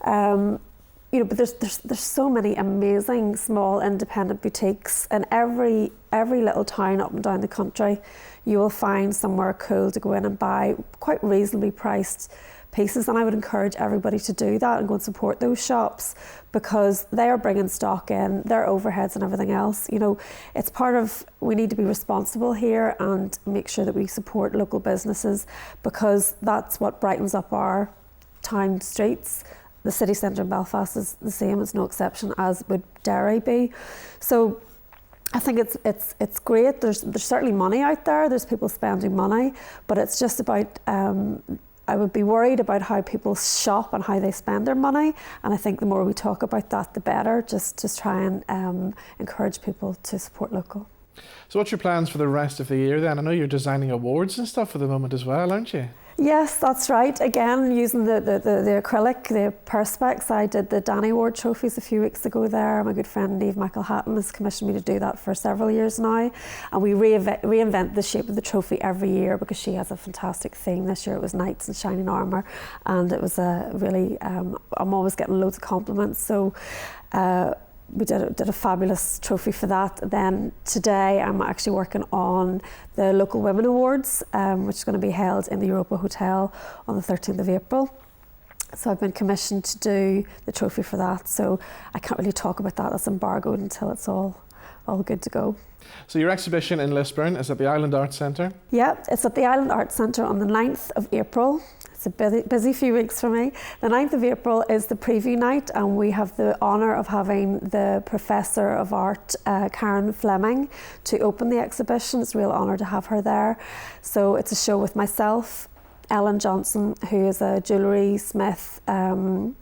Speaker 10: You know, but there's so many amazing small independent boutiques in every little town up and down the country. You will find somewhere cool to go in and buy quite reasonably priced pieces, and I would encourage everybody to do that and go and support those shops, because they are bringing stock in, their overheads and everything else. You know, it's part of, we need to be responsible here and make sure that we support local businesses, because that's what brightens up our town streets. The city centre in Belfast is the same, it's no exception, as would Derry be. So I think it's great. There's certainly money out there, there's people spending money, but it's just about I would be worried about how people shop and how they spend their money, and I think the more we talk about that, the better. Just try and encourage people to support local.
Speaker 1: So what's your plans for the rest of the year then? I know you're designing awards and stuff for the moment as well, aren't you?
Speaker 10: Yes, that's right. Again, using the acrylic, the perspex. I did the Danny Award trophies a few weeks ago there. My good friend Neve Michael Hatton has commissioned me to do that for several years now. And we reinvent the shape of the trophy every year, because she has a fantastic theme. This year it was knights in shining armour, and it was a really, I'm always getting loads of compliments. So we did a fabulous trophy for that. Then today I'm actually working on the Local Women Awards, which is going to be held in the Europa Hotel on the 13th of April. So I've been commissioned to do the trophy for that. So I can't really talk about that. That's embargoed until it's all good to go.
Speaker 1: So your exhibition in Lisburn is at the Island Arts Centre?
Speaker 10: Yeah, it's at the Island Arts Centre on the 9th of April. It's a busy few weeks for me. The 9th of April is the preview night, and we have the honour of having the Professor of Art, Karen Fleming, to open the exhibition. It's a real honour to have her there. So it's a show with myself, Ellen Johnson, who is a jewellery smith and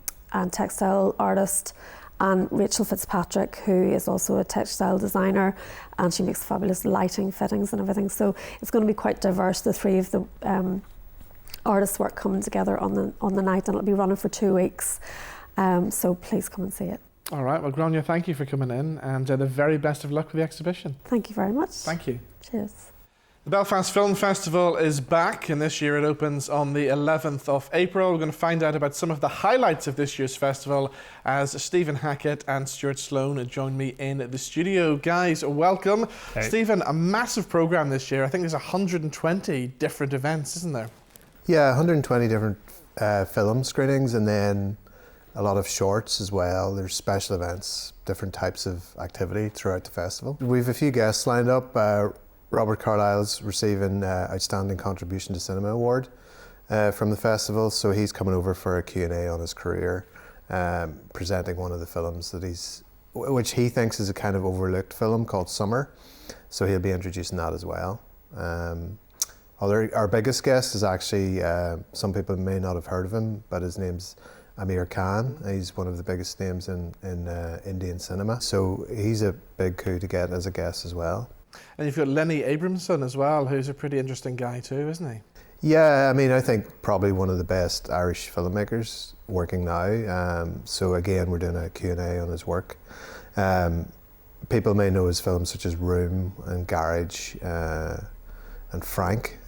Speaker 10: textile artist, and Rachel Fitzpatrick, who is also a textile designer, and she makes fabulous lighting fittings and everything. So it's going to be quite diverse, the three of the artists' work coming together on the night, and it'll be running for 2 weeks. So please come and see it.
Speaker 1: All right, well, Grainne, thank you for coming in, and the very best of luck with the exhibition.
Speaker 10: Thank you very much.
Speaker 1: Thank you.
Speaker 10: Cheers.
Speaker 1: The Belfast Film Festival is back, and this year it opens on the 11th of April. We're going to find out about some of the highlights of this year's festival as Stephen Hackett and Stuart Sloan join me in the studio. Guys, welcome. Hey. Stephen, a massive programme this year. I think there's 120 different events, isn't there?
Speaker 11: Yeah, 120 different film screenings, and then a lot of shorts as well. There's special events, different types of activity throughout the festival. We've a few guests lined up. Robert Carlyle's receiving Outstanding Contribution to Cinema Award from the festival, so he's coming over for a Q&A on his career, presenting one of the films which he thinks is a kind of overlooked film called Summer, so he'll be introducing that as well. Our biggest guest is actually, some people may not have heard of him, but his name's Amir Khan. He's one of the biggest names in Indian cinema, so he's a big coup to get as a guest as well.
Speaker 1: And you've got Lenny Abramson as well, who's a pretty interesting guy too, isn't he?
Speaker 11: Yeah, I mean, I think probably one of the best Irish filmmakers working now. So again, we're doing a Q&A on his work. People may know his films such as Room and Garage and Frank.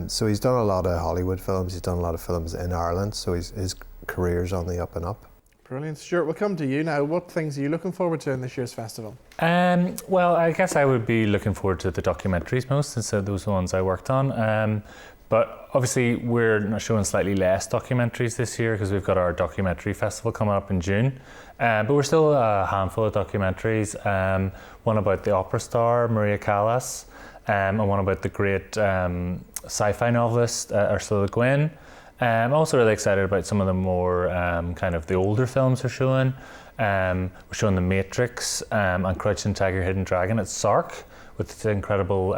Speaker 11: So he's done a lot of Hollywood films. He's done a lot of films in Ireland. So his career's on the up and up.
Speaker 1: Brilliant. Stuart, we'll come to you now. What things are you looking forward to in this year's festival?
Speaker 12: Well, I guess I would be looking forward to the documentaries most, since those are the ones I worked on. But obviously we're showing slightly less documentaries this year because we've got our documentary festival coming up in June. But we're still a handful of documentaries. One about the opera star Maria Callas, and one about the great sci-fi novelist Ursula Le Guin. I'm also really excited about some of the more kind of the older films we're showing. We're showing The Matrix and Crouching Tiger, Hidden Dragon at SARC with this incredible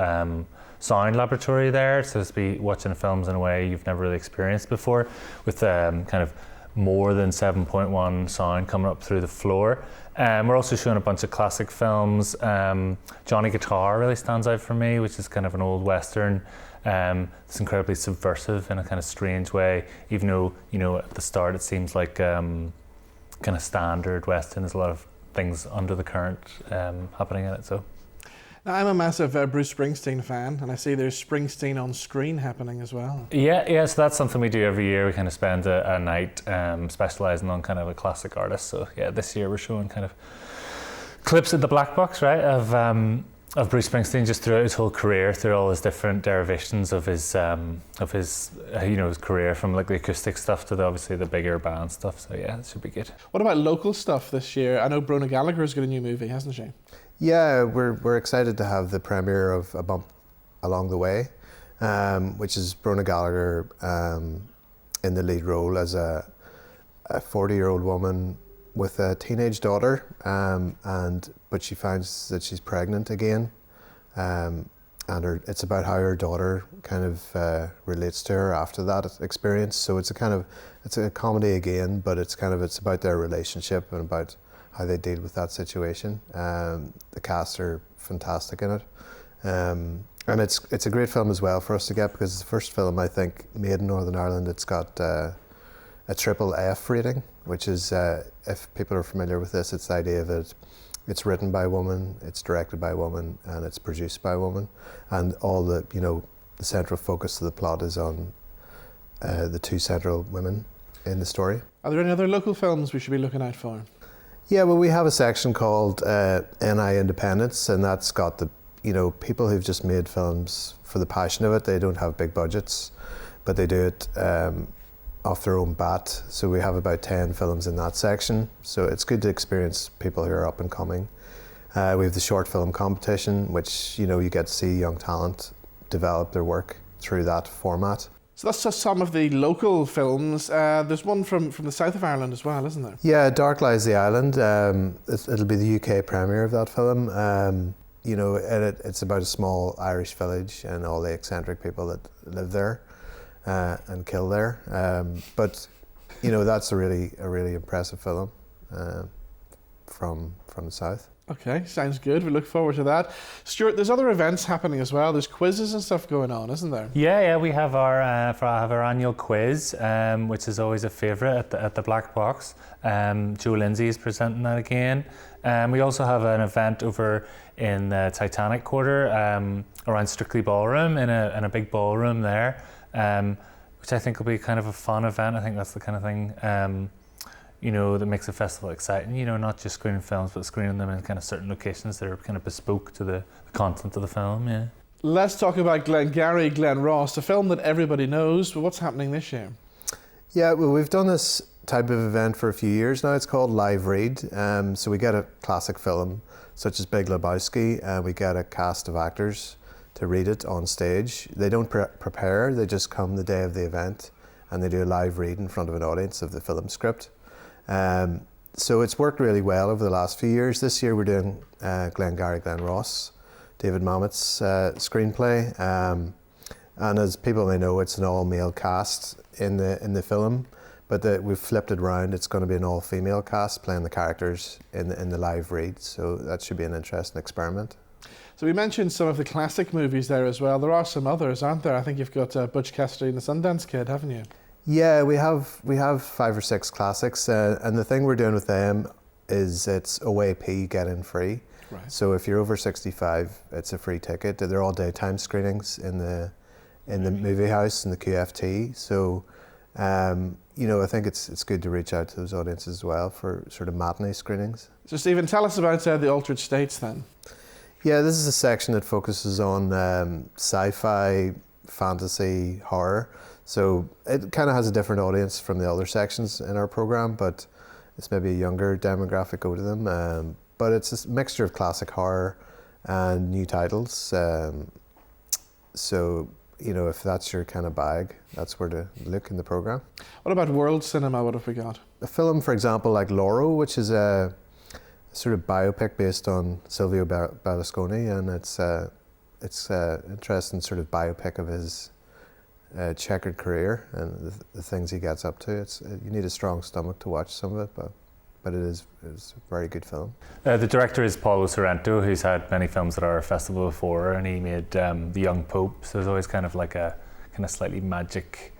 Speaker 12: sound laboratory there. So to be watching films in a way you've never really experienced before, with kind of more than 7.1 sound coming up through the floor. We're also showing a bunch of classic films. Johnny Guitar really stands out for me, which is kind of an old Western. It's incredibly subversive in a kind of strange way, even though, you know, at the start it seems like kind of standard Western. There's a lot of things under the current happening in it. So,
Speaker 1: now, I'm a massive Bruce Springsteen fan, and I see there's Springsteen on screen happening as well.
Speaker 12: Yeah, so that's something we do every year. We kind of spend a night specialising on kind of a classic artist. So yeah, this year we're showing kind of clips of the black box, right, of Bruce Springsteen just throughout his whole career, through all his different derivations of his his career, from like the acoustic stuff to obviously the bigger band stuff. So yeah, it should be good.
Speaker 1: What about local stuff this year? I know Brona Gallagher's got a new movie, hasn't she?
Speaker 11: Yeah, we're excited to have the premiere of A Bump Along the Way, which is Brona Gallagher in the lead role as a 40-year-old woman with a teenage daughter, but she finds that she's pregnant again, and it's about how her daughter kind of relates to her after that experience. So it's a comedy again, but it's about their relationship and about how they deal with that situation. The cast are fantastic in it, and it's a great film as well for us to get, because it's the first film I think made in Northern Ireland. It's got a triple F rating, which is, if people are familiar with this, it's the idea that it's written by a woman, it's directed by a woman, and it's produced by a woman, and all the central focus of the plot is on the two central women in the story.
Speaker 1: Are there any other local films we should be looking out for?
Speaker 11: Yeah, well, we have a section called NI Independence, and that's got the people who've just made films for the passion of it. They don't have big budgets, but they do it off their own bat. So we have about 10 films in that section. So it's good to experience people who are up and coming. We have the short film competition, which you get to see young talent develop their work through that format.
Speaker 1: So that's just some of the local films. There's one from the south of Ireland as well, isn't there?
Speaker 11: Yeah, Dark Lies the Island. It'll be the UK premiere of that film. And it's about a small Irish village and all the eccentric people that live there and kill there. But that's a really impressive film from the south.
Speaker 1: Okay, sounds good. We look forward to that. Stuart, there's other events happening as well. There's quizzes and stuff going on, isn't there?
Speaker 12: Yeah, we have our annual quiz, which is always a favourite at the Black Box. Joe Lindsay is presenting that again. We also have an event over in the Titanic Quarter around Strictly Ballroom in a big ballroom there, which I think will be kind of a fun event. I think that's the kind of thing that makes the festival exciting, not just screening films, but screening them in kind of certain locations that are kind of bespoke to the content of the film, yeah.
Speaker 1: Let's talk about Glengarry Glen Ross, a film that everybody knows, but what's happening this year?
Speaker 11: Yeah, well, we've done this type of event for a few years now. It's called Live Read. So we get a classic film, such as Big Lebowski, and we get a cast of actors to read it on stage. They don't prepare, they just come the day of the event, and they do a live read in front of an audience of the film script. So it's worked really well over the last few years. This year we're doing Glengarry Glen Ross, David Mamet's screenplay, and as people may know, it's an all-male cast in the film, but we've flipped it around. It's going to be an all-female cast playing the characters in the live read, so that should be an interesting experiment.
Speaker 1: So we mentioned some of the classic movies there as well. There are some others, aren't there? I think you've got Butch Cassidy and the Sundance Kid, haven't you?
Speaker 11: Yeah, we have 5 or 6 classics, and the thing we're doing with them is it's OAP, get in free.
Speaker 1: Right.
Speaker 11: So if you're over 65, it's a free ticket. They're all daytime screenings in the movie house in the QFT. So I think it's good to reach out to those audiences as well for sort of matinee screenings.
Speaker 1: So Stephen, tell us about the Altered States then.
Speaker 11: Yeah, this is a section that focuses on sci-fi, fantasy, horror. So it kind of has a different audience from the other sections in our program, but it's maybe a younger demographic go to them. But it's a mixture of classic horror and new titles. So, if that's your kind of bag, that's where to look in the program.
Speaker 1: What about world cinema? What have we got?
Speaker 11: A film, for example, like Lauro, which is a sort of biopic based on Silvio Berlusconi, and it's an interesting sort of biopic of his checkered career and the things he gets up to. You need a strong stomach to watch some of it, but it's a very good film.
Speaker 12: The director is Paulo Sorrento, who's had many films at our festival before, and he made The Young Pope, so there's always kind of like a kind of slightly magic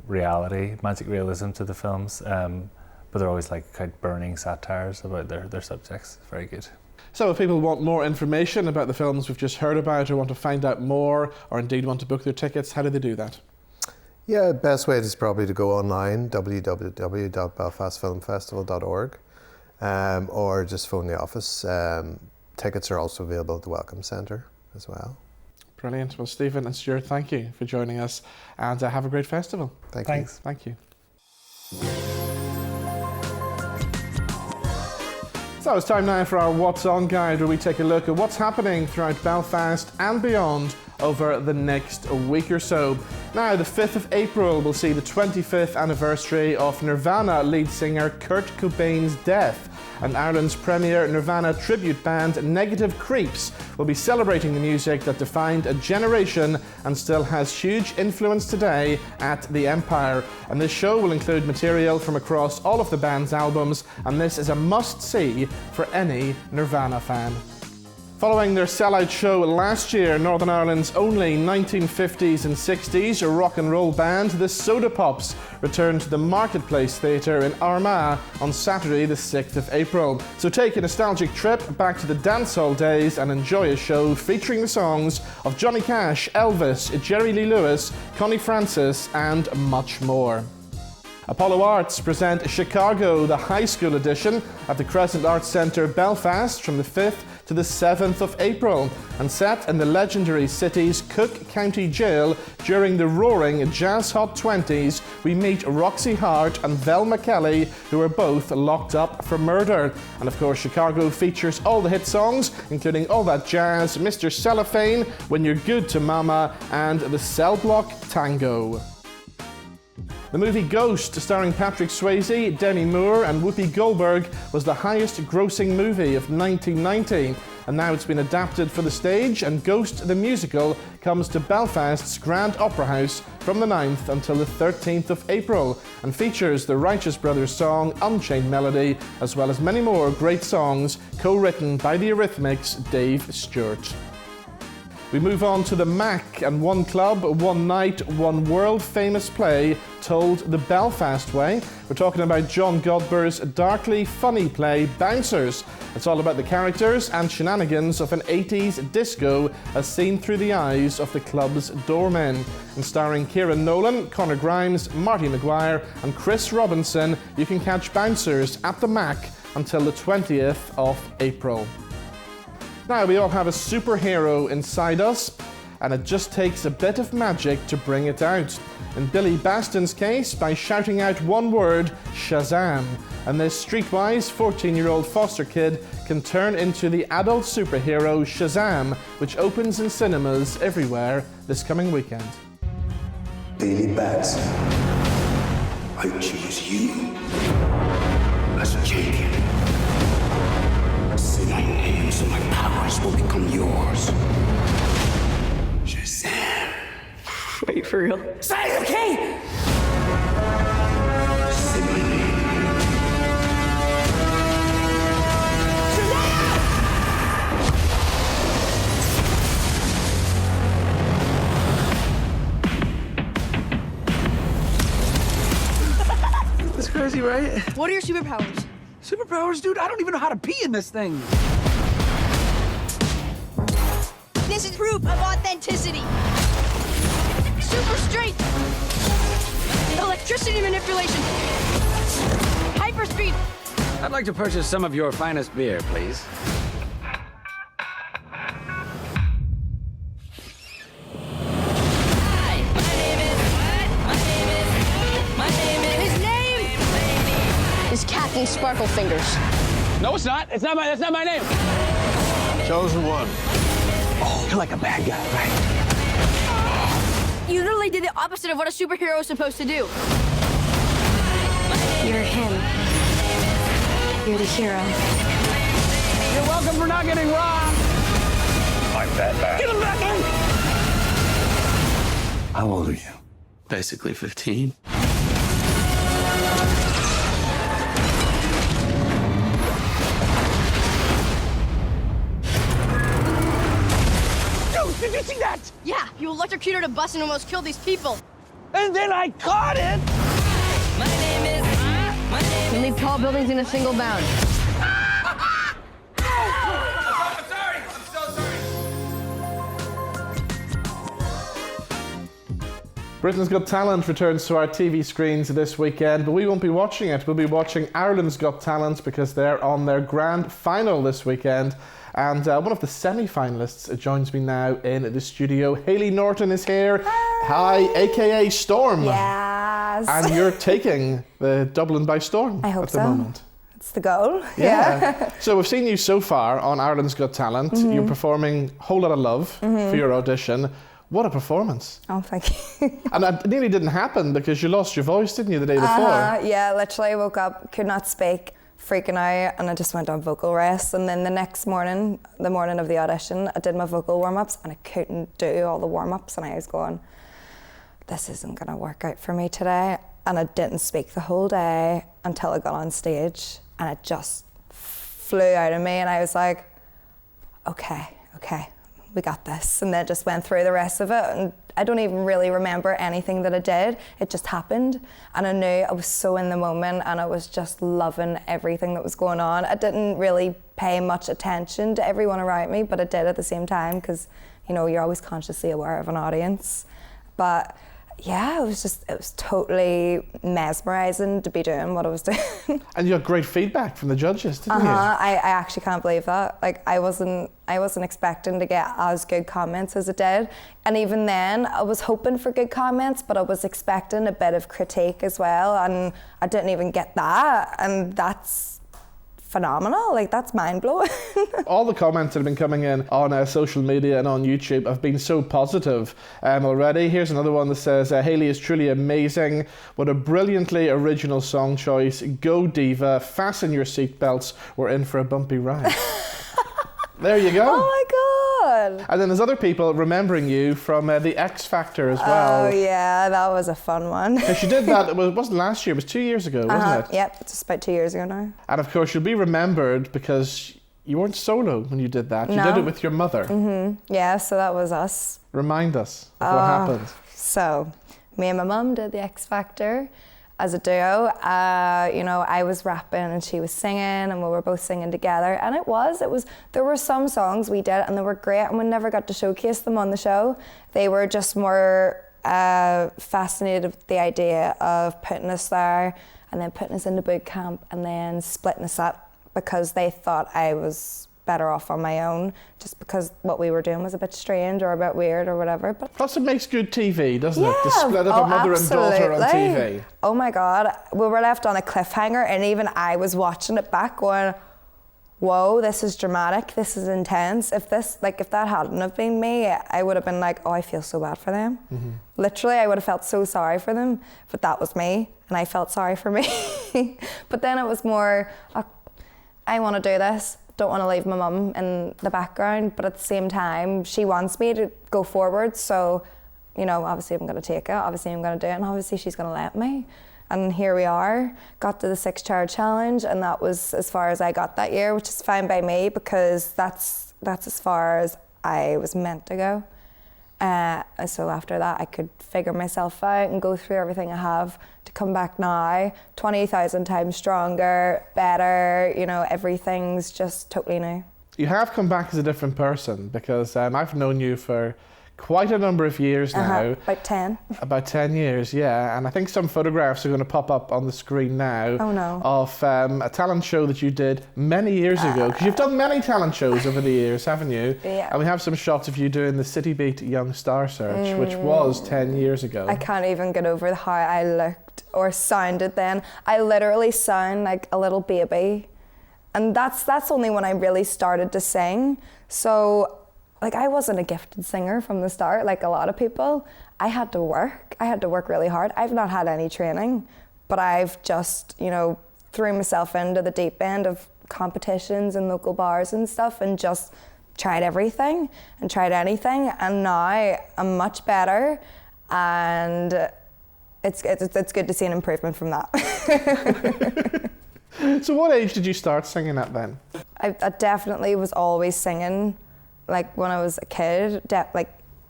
Speaker 12: realism to the films, but they're always like quite burning satires about their subjects. Very good.
Speaker 1: So if people want more information about the films we've just heard about, or want to find out more, or indeed want to book their tickets, how do they do that?
Speaker 11: Yeah, best way is probably to go online, www.belfastfilmfestival.org, or just phone the office. Tickets are also available at the Welcome Centre as well.
Speaker 1: Brilliant. Well, Stephen and Stuart, thank you for joining us, and have a great festival.
Speaker 11: Thanks.
Speaker 1: You. Thank you. So it's time now for our What's On guide, where we take a look at what's happening throughout Belfast and beyond over the next week or so. Now, the 5th of April will see the 25th anniversary of Nirvana lead singer Kurt Cobain's death, and Ireland's premier Nirvana tribute band Negative Creeps will be celebrating the music that defined a generation and still has huge influence today at the Empire. And this show will include material from across all of the band's albums, and this is a must-see for any Nirvana fan. Following their sellout show last year, Northern Ireland's only 1950s and 60s rock and roll band, the Soda Pops, returned to the Marketplace Theatre in Armagh on Saturday the 6th of April. So take a nostalgic trip back to the dancehall days and enjoy a show featuring the songs of Johnny Cash, Elvis, Jerry Lee Lewis, Connie Francis and much more. Apollo Arts present Chicago, the high school edition, at the Crescent Arts Centre, Belfast, from the 5th to the 7th of April, and set in the legendary city's Cook County Jail during the roaring Jazz Hot 20s, we meet Roxy Hart and Velma Kelly, who are both locked up for murder. And of course, Chicago features all the hit songs, including All That Jazz, Mr. Cellophane, When You're Good to Mama, and the Cell Block Tango. The movie Ghost, starring Patrick Swayze, Demi Moore and Whoopi Goldberg, was the highest grossing movie of 1990. and now it's been adapted for the stage, and Ghost the Musical comes to Belfast's Grand Opera House from the 9th until the 13th of April, and features the Righteous Brothers song Unchained Melody, as well as many more great songs co-written by the Eurythmics' Dave Stewart. We move on to the Mac, and one club, one night, one world-famous play told the Belfast way. We're talking about John Godber's darkly funny play Bouncers. It's all about the characters and shenanigans of an 80s disco as seen through the eyes of the club's doormen. And starring Kieran Nolan, Conor Grimes, Marty Maguire and Chris Robinson, you can catch Bouncers at the Mac until the 20th of April. Now, we all have a superhero inside us, and it just takes a bit of magic to bring it out. In Billy Baston's case, by shouting out one word, Shazam, and this streetwise 14-year-old foster kid can turn into the adult superhero Shazam, which opens in cinemas everywhere this coming weekend.
Speaker 13: Billy Baston, I choose you as a champion. Say my name so my powers will become yours. Shazam.
Speaker 14: Wait, for real?
Speaker 13: Say it, okay? Say my name. Shazam!
Speaker 14: That's crazy, right?
Speaker 15: What are your superpowers?
Speaker 14: Superpowers, dude? I don't even know how to pee in this thing.
Speaker 15: This is proof of authenticity. Super strength. Electricity manipulation. Hyperspeed.
Speaker 14: I'd like to purchase some of your finest beer, please.
Speaker 15: His name is Captain Sparkle Fingers.
Speaker 14: No, it's not. That's not my name.
Speaker 4: Chosen one.
Speaker 14: Oh, you're like a bad guy, right?
Speaker 15: You literally did the opposite of what a superhero is supposed to do. You're him. You're the hero.
Speaker 14: You're welcome for not getting robbed.
Speaker 13: I'm Batman.
Speaker 14: Get him back in!
Speaker 13: How old are you?
Speaker 4: Basically 15.
Speaker 14: Did you see that?
Speaker 15: Yeah, you electrocuted a bus and almost killed these people.
Speaker 14: And then I caught it!
Speaker 15: You leave tall buildings in a single bound.
Speaker 1: Britain's Got Talent returns to our TV screens this weekend, but we won't be watching it. We'll be watching Ireland's Got Talent because they're on their grand final this weekend. And one of the semi-finalists joins me now in the studio. Hayley Norton is here. Hi, aka Storm.
Speaker 16: Yes.
Speaker 1: And you're taking the Dublin by storm at the moment.
Speaker 16: It's the goal.
Speaker 1: Yeah. So we've seen you so far on Ireland's Got Talent.
Speaker 16: Mm-hmm.
Speaker 1: You're performing Whole Lot of Love for your audition. What a performance.
Speaker 16: Oh, thank you.
Speaker 1: And it nearly didn't happen because you lost your voice, didn't you, the day before?
Speaker 16: Yeah, literally woke up, could not speak, freaking out, and I just went on vocal rest. And then the next morning, the morning of the audition, I did my vocal warm-ups and I couldn't do all the warm-ups, and I was going, this isn't going to work out for me today. And I didn't speak the whole day until I got on stage, and it just flew out of me, and I was like, okay, we got this. And then just went through the rest of it, and I don't even really remember anything that I did. It just happened, and I knew I was so in the moment, and I was just loving everything that was going on. I didn't really pay much attention to everyone around me, but I did at the same time, because you're always consciously aware of an audience. But yeah, it was totally mesmerising to be doing what I was doing.
Speaker 1: And you got great feedback from the judges, didn't you?
Speaker 16: I actually can't believe that. Like, I wasn't expecting to get as good comments as it did. And even then, I was hoping for good comments, but I was expecting a bit of critique as well, and I didn't even get that. And that's phenomenal. Like, that's mind-blowing.
Speaker 1: All the comments that have been coming in on social media and on YouTube have been so positive already. Here's another one that says, Hayley is truly amazing. What a brilliantly original song choice. Go Diva, fasten your seatbelts. We're in for a bumpy ride. There you go.
Speaker 16: Oh my God.
Speaker 1: And then there's other people remembering you from the X Factor as well.
Speaker 16: Oh yeah, that was a fun one.
Speaker 1: She did that, it wasn't last year, it was 2 years ago, wasn't it?
Speaker 16: Yep, it's about 2 years ago now.
Speaker 1: And of course, you'll be remembered because you weren't solo when you did that. You
Speaker 16: No.
Speaker 1: did it with your mother.
Speaker 16: Yeah, so that was us.
Speaker 1: Remind us of what happened.
Speaker 16: So, me and my mum did the X Factor as a duo. You know, I was rapping and she was singing, and we were both singing together. And it was, there were some songs we did and they were great, and we never got to showcase them on the show. They were just more fascinated with the idea of putting us there and then putting us into boot camp and then splitting us up, because they thought I was better off on my own, just because what we were doing was a bit strange or a bit weird or whatever. But
Speaker 1: plus it makes good TV, doesn't it? To split up a mother and daughter on TV.
Speaker 16: Oh my God, we were left on a cliffhanger, and even I was watching it back going, whoa, this is dramatic, this is intense. If that hadn't have been me, I would have been like, oh, I feel so bad for them. Literally, I would have felt so sorry for them, but that was me, and I felt sorry for me. But then it was more, I want to do this, don't want to leave my mum in the background, but at the same time, she wants me to go forward, so, you know, obviously I'm going to take it, obviously I'm going to do it, and obviously she's going to let me. And here we are, got to the 6-Chart Challenge, and that was as far as I got that year, which is fine by me, because that's as far as I was meant to go. So after that, I could figure myself out and go through everything I have to come back now, 20,000 times stronger, better, you know, everything's just totally new.
Speaker 1: You have come back as a different person, because I've known you for quite a number of years now.
Speaker 16: About 10.
Speaker 1: About 10 years, yeah. And I think some photographs are going to pop up on the screen now of a talent show that you did many years ago. Because you've done many talent shows over the years, haven't you?
Speaker 16: Yeah.
Speaker 1: And we have some shots of you doing the City Beat Young Star Search, which was 10 years ago.
Speaker 16: I can't even get over how I looked or sounded then. I literally sound like a little baby. And that's only when I really started to sing. So, like, I wasn't a gifted singer from the start, like a lot of people. I had to work really hard. I've not had any training, but I've just, you know, threw myself into the deep end of competitions and local bars and stuff, and just tried everything and tried anything. And now I'm much better, and it's good to see an improvement from that.
Speaker 1: So what age did you start singing at then?
Speaker 16: I definitely was always singing. Like when I was a kid, like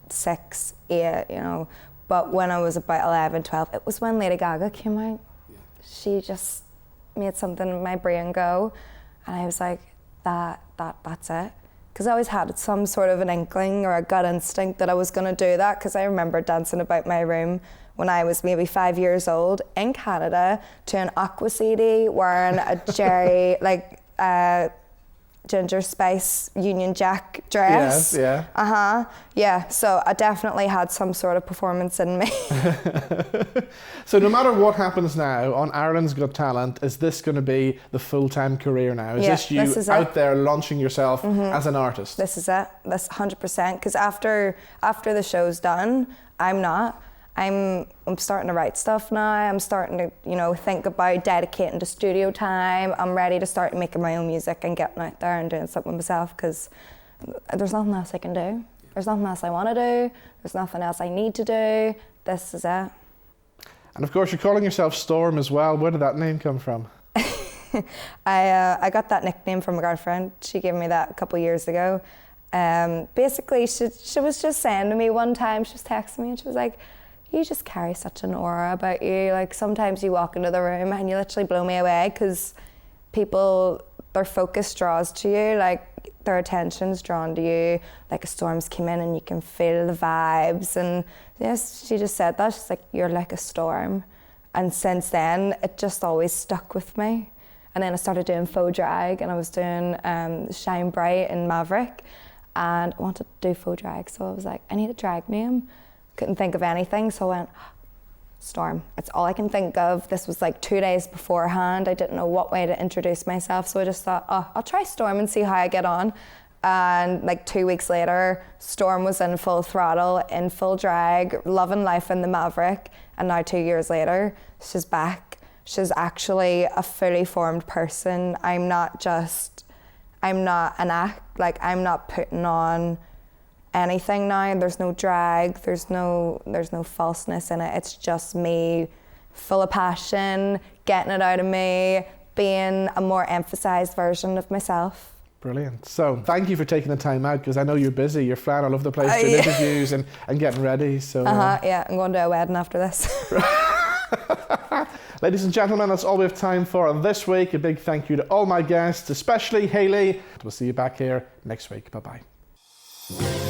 Speaker 16: 6, 8, you know. But when I was about 11, 12, it was when Lady Gaga came out. Yeah. She just made something in my brain go. And I was like, that's it. Because I always had some sort of an inkling or a gut instinct that I was going to do that. Because I remember dancing about my room when I was maybe 5 years old in Canada to an Aqua CD wearing a Jerry, like, Ginger Spice Union Jack dress.
Speaker 1: Yes, yeah.
Speaker 16: Yeah, so I definitely had some sort of performance in me.
Speaker 1: So no matter what happens now on Ireland's Got Talent, is this going to be the full-time career now? Is this you out there launching yourself as an artist?
Speaker 16: This is it. This 100%. Because after the show's done, I'm starting to write stuff now. I'm starting to, you know, think about dedicating to studio time. I'm ready to start making my own music and getting out there and doing something myself, because there's nothing else I can do. There's nothing else I want to do. There's nothing else I need to do. This is it.
Speaker 1: And of course, you're calling yourself Storm as well. Where did that name come from?
Speaker 16: I got that nickname from a girlfriend. She gave me that a couple of years ago. Basically, she was just saying to me one time, she was texting me and she was like, you just carry such an aura about you. Like, sometimes you walk into the room and you literally blow me away, because people, their focus draws to you, like their attention's drawn to you. Like a storm's came in and you can feel the vibes. And yes, she just said that. She's like, you're like a storm. And since then, it just always stuck with me. And then I started doing faux drag, and I was doing Shine Bright in Maverick, and I wanted to do faux drag. So I was like, I need a drag name. Couldn't think of anything, so I went, Storm. It's all I can think of. This was like 2 days beforehand. I didn't know what way to introduce myself, so I just thought, I'll try Storm and see how I get on. And like 2 weeks later, Storm was in full throttle, in full drag, loving life in the Maverick. And now 2 years later, she's back. She's actually a fully formed person. I'm not an act. Like, I'm not putting on anything now. There's no drag, there's no falseness in it. It's just me, full of passion, getting it out of me, being a more emphasised version of myself.
Speaker 1: Brilliant. So thank you for taking the time out, because I know you're busy. You're flying all over the place doing interviews and getting ready. So
Speaker 16: yeah, I'm going to a wedding after this.
Speaker 1: Ladies and gentlemen, that's all we have time for this week. A big thank you to all my guests, especially Hayley. We'll see you back here next week. Bye-bye.